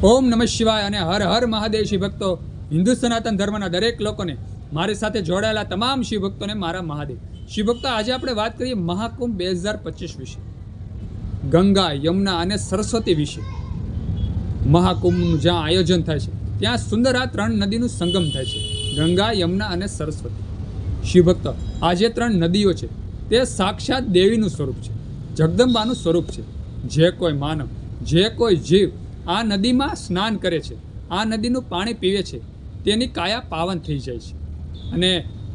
ઓમ નમઃ શિવાય અને હર હર મહાદેવ શિવ ભક્તો. હિન્દુ સનાતન ધર્મના દરેક લોકોને, મારી સાથે જોડાયેલા તમામ શિવ ભક્તોને મારા મહાદેવ. શિવ ભક્તો, આજે આપણે વાત કરીએ મહાકુંભ 2025 વિશે, ગંગા, યમુના અને સરસ્વતી વિશે. મહાકુંભનું જ્યાં આયોજન થાય છે ત્યાં સુંદર આ ત્રણ નદીનું સંગમ થાય છે, ગંગા, યમુના અને સરસ્વતી. શિવ ભક્તો, આ જે ત્રણ નદીઓ છે તે સાક્ષાત દેવીનું સ્વરૂપ છે, જગદંબાનું સ્વરૂપ છે. જે કોઈ માનવ, જે કોઈ જીવ આ નદીમાં સ્નાન કરે છે, આ નદીનું પાણી પીવે છે, તેની કાયા પાવન થઈ જાય છે. અને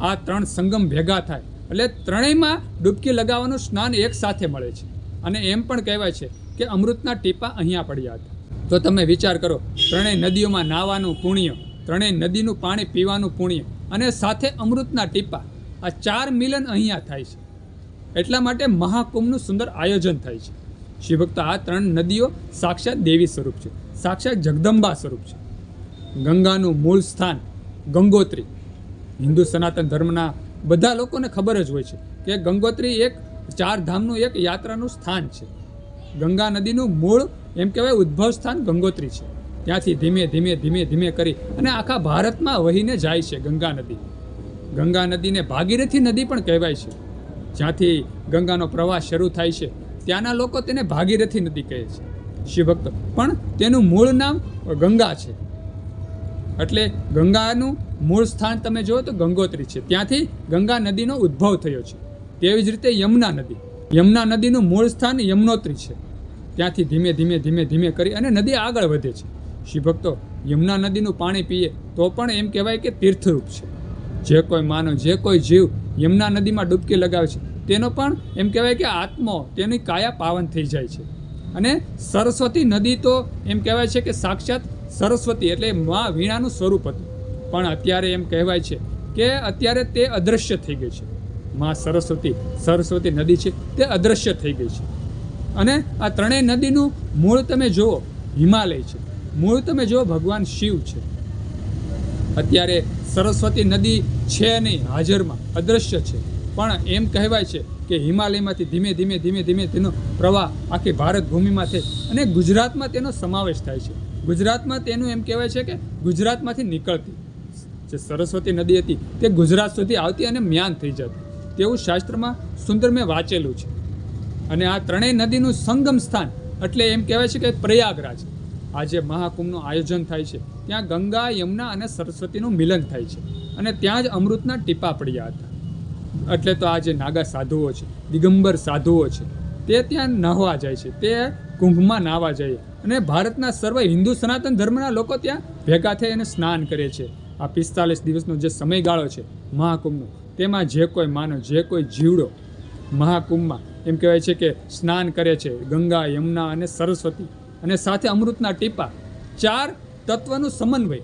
આ ત્રણ સંગમ ભેગા થાય એટલે ત્રણેયમાં ડૂબકી લગાવવાનું સ્નાન એક સાથે મળે છે. અને એમ પણ કહેવાય છે કે અમૃતના ટીપા અહીંયા પડ્યા હતા. તો તમે વિચાર કરો, ત્રણેય નદીઓમાં નાહવાનું પુણ્ય, ત્રણેય નદીનું પાણી પીવાનું પુણ્ય અને સાથે અમૃતના ટીપા, આ ચાર મિલન અહીંયા થાય છે. એટલા માટે મહાકુંભનું સુંદર આયોજન થાય છે. શિવભક્તો, આ ત્રણ નદીઓ સાક્ષાત દેવી સ્વરૂપ છે, સાક્ષાત જગદંબા સ્વરૂપ છે. ગંગાનું મૂળ સ્થાન ગંગોત્રી. હિન્દુ સનાતન ધર્મના બધા લોકોને ખબર જ હોય છે કે ગંગોત્રી એક ચાર ધામનું એક યાત્રાનું સ્થાન છે. ગંગા નદીનું મૂળ એમ કહેવાય ઉદ્ભવ સ્થાન ગંગોત્રી છે. ત્યાંથી ધીમે ધીમે ધીમે ધીમે કરી અને આખા ભારતમાં વહીને જાય છે ગંગા નદી. ગંગા નદીને ભાગીરથી નદી પણ કહેવાય છે. જ્યાંથી ગંગાનો પ્રવાહ શરૂ થાય છે ત્યાંના લોકો તેને ભાગીરથી નદી કહે છે. શિવભક્તો, પણ તેનું મૂળ નામ ગંગા છે. એટલે ગંગાનું મૂળ સ્થાન તમે જુઓ તો ગંગોત્રી છે, ત્યાંથી ગંગા નદીનો ઉદ્ભવ થયો છે. તેવી જ રીતે યમુના નદી, યમુના નદીનું મૂળ સ્થાન યમનોત્રી છે. ત્યાંથી ધીમે ધીમે ધીમે ધીમે કરી અને નદી આગળ વધે છે. શિવભક્તો, યમુના નદીનું પાણી પીએ તો પણ એમ કહેવાય કે તીર્થરૂપ છે. જે કોઈ માનવ, જે કોઈ જીવ યમુના નદીમાં ડૂબકી લગાવે છે તેનો પણ એમ કહેવાય કે આત્મો, તેની કાયા પાવન થઈ જાય છે. અને સરસ્વતી નદી તો એમ કહેવાય છે કે સાક્ષાત સરસ્વતી એટલે મા વીણાનું સ્વરૂપ હતું, પણ અત્યારે એમ કહેવાય છે કે અત્યારે તે અદૃશ્ય થઈ ગઈ છે. મા સરસ્વતી નદી છે તે અદૃશ્ય થઈ ગઈ છે. અને આ ત્રણેય નદીનું મૂળ તમે જુઓ હિમાલય છે, મૂળ તમે જુઓ ભગવાન શિવ છે. અત્યારે સરસ્વતી નદી છે નહીં હાજરમાં, અદૃશ્ય છે, પણ એમ કહેવાય છે કે હિમાલયમાંથી ધીમે ધીમે ધીમે ધીમે તેનો પ્રવાહ આખી ભારત ભૂમિમાં થઈ અને ગુજરાતમાં તેનો સમાવેશ થાય છે. ગુજરાતમાં તેનું એમ કહેવાય છે કે ગુજરાતમાંથી નીકળતી જે સરસ્વતી નદી હતી તે ગુજરાત સુધી આવતી અને મ્યાન થઈ જતી, તેવું શાસ્ત્રમાં સુંદર મેં વાંચેલું છે. અને આ ત્રણેય નદીનું સંગમ સ્થાન એટલે એમ કહેવાય છે કે પ્રયાગરાજ. આજે મહાકુંભનું આયોજન થાય છે ત્યાં ગંગા, યમુના અને સરસ્વતીનું મિલન થાય છે અને ત્યાં જ અમૃતના ટીપા પડ્યા હતા. એટલે તો આ જે નાગા સાધુઓ છે, દિગંબર સાધુઓ છે, તે ત્યાં નહાવા જાય છે, તે કુંભમાં નાહવા જાય અને ભારતના સર્વ હિન્દુ સનાતન ધર્મના લોકો ત્યાં ભેગા થઈ અને સ્નાન કરે છે. આ 45 દિવસનો જે સમયગાળો છે મહાકુંભનો, તેમાં જે કોઈ માનવ, જે કોઈ જીવડો મહાકુંભમાં એમ કહેવાય છે કે સ્નાન કરે છે, ગંગા, યમુના અને સરસ્વતી અને સાથે અમૃતના ટીપા, ચાર તત્વનું સમન્વય.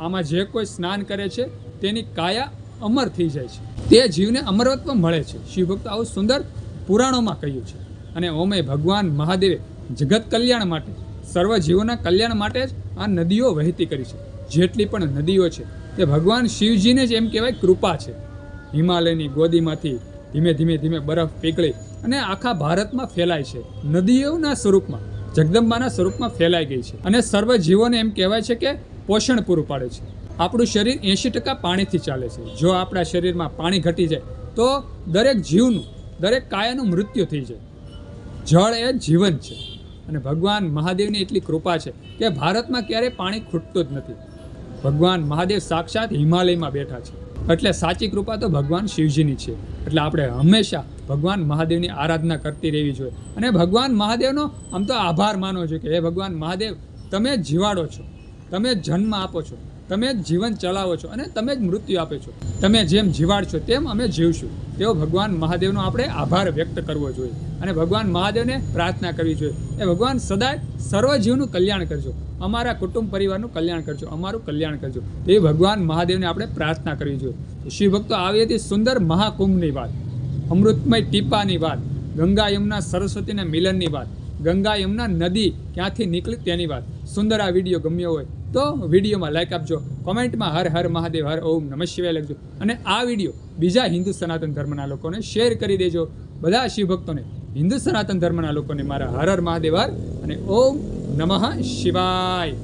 આમાં જે કોઈ સ્નાન કરે છે તેની કાયા અમર થઈ જાય છે, તે જીવને અમરત્વ મળે છે. શિવભક્તો, આવું સુંદર પુરાણોમાં કહ્યું છે. અને ઓમે ભગવાન મહાદેવે જગત કલ્યાણ માટે, સર્વ જીવોના કલ્યાણ માટે જ આ નદીઓ વહેતી કરી છે. જેટલી પણ નદીઓ છે તે ભગવાન શિવજીને જ એમ કહેવાય કૃપા છે. હિમાલયની ગોદીમાંથી ધીમે ધીમે ધીમે બરફ પીગળી અને આખા ભારતમાં ફેલાય છે. નદીઓના સ્વરૂપમાં, જગદંબાના સ્વરૂપમાં ફેલાઈ ગઈ છે અને સર્વ જીવોને એમ કહેવાય છે કે પોષણ પૂરું પાડે છે. આપણું શરીર 80% પાણીથી ચાલે છે. જો આપણા શરીરમાં પાણી ઘટી જાય તો દરેક જીવનું, દરેક કાયાનું મૃત્યુ થઈ જાય. જળ એ જીવન છે અને ભગવાન મહાદેવની એટલી કૃપા છે કે ભારતમાં ક્યારેય પાણી ખૂટતું જ નથી. ભગવાન મહાદેવ સાક્ષાત હિમાલયમાં બેઠા છે. એટલે સાચી કૃપા તો ભગવાન શિવજીની છે. એટલે આપણે હંમેશા ભગવાન મહાદેવની આરાધના કરતી રહેવી જોઈએ અને ભગવાન મહાદેવનો આમ તો આભાર માનવો જોઈએ કે હે ભગવાન મહાદેવ, તમે જ જીવાડો છો, તમે જ જન્મ આપો છો, તમે જ જીવન ચલાવો છો અને તમે જ મૃત્યુ આપો છો. તમે જેમ જીવાડશો તેમ અમે જીવશું. તેવો ભગવાન મહાદેવનો આપણે આભાર વ્યક્ત કરવો જોઈએ અને ભગવાન મહાદેવને પ્રાર્થના કરવી જોઈએ એ ભગવાન સદાય સર્વ જીવનું કલ્યાણ કરજો, અમારા કુટુંબ પરિવારનું કલ્યાણ કરજો, અમારું કલ્યાણ કરજો. તે ભગવાન મહાદેવને આપણે પ્રાર્થના કરવી જોઈએ. શિવ ભક્તો, આવી હતી સુંદર મહાકુંભની વાત, અમૃતમય ટીપાની વાત, ગંગા, યમુના, સરસ્વતીના મિલનની વાત, ગંગા, યમુના નદી ક્યાંથી નીકળી તેની વાત. સુંદર આ વિડીયો ગમ્યો હોય તો વિડીયોમાં લાઈક આપજો, કોમેન્ટમાં હર હર મહાદેવ, હર ઓમ નમઃ શિવાય લખજો અને આ વિડીયો બીજા હિન્દુ સનાતન ધર્મના લોકોને શેર કરી દેજો. બધા શિવભક્તોને, હિન્દુ સનાતન ધર્મના લોકોને મારા હર હર મહાદેવ, હર અને ઓમ નમઃ શિવાય.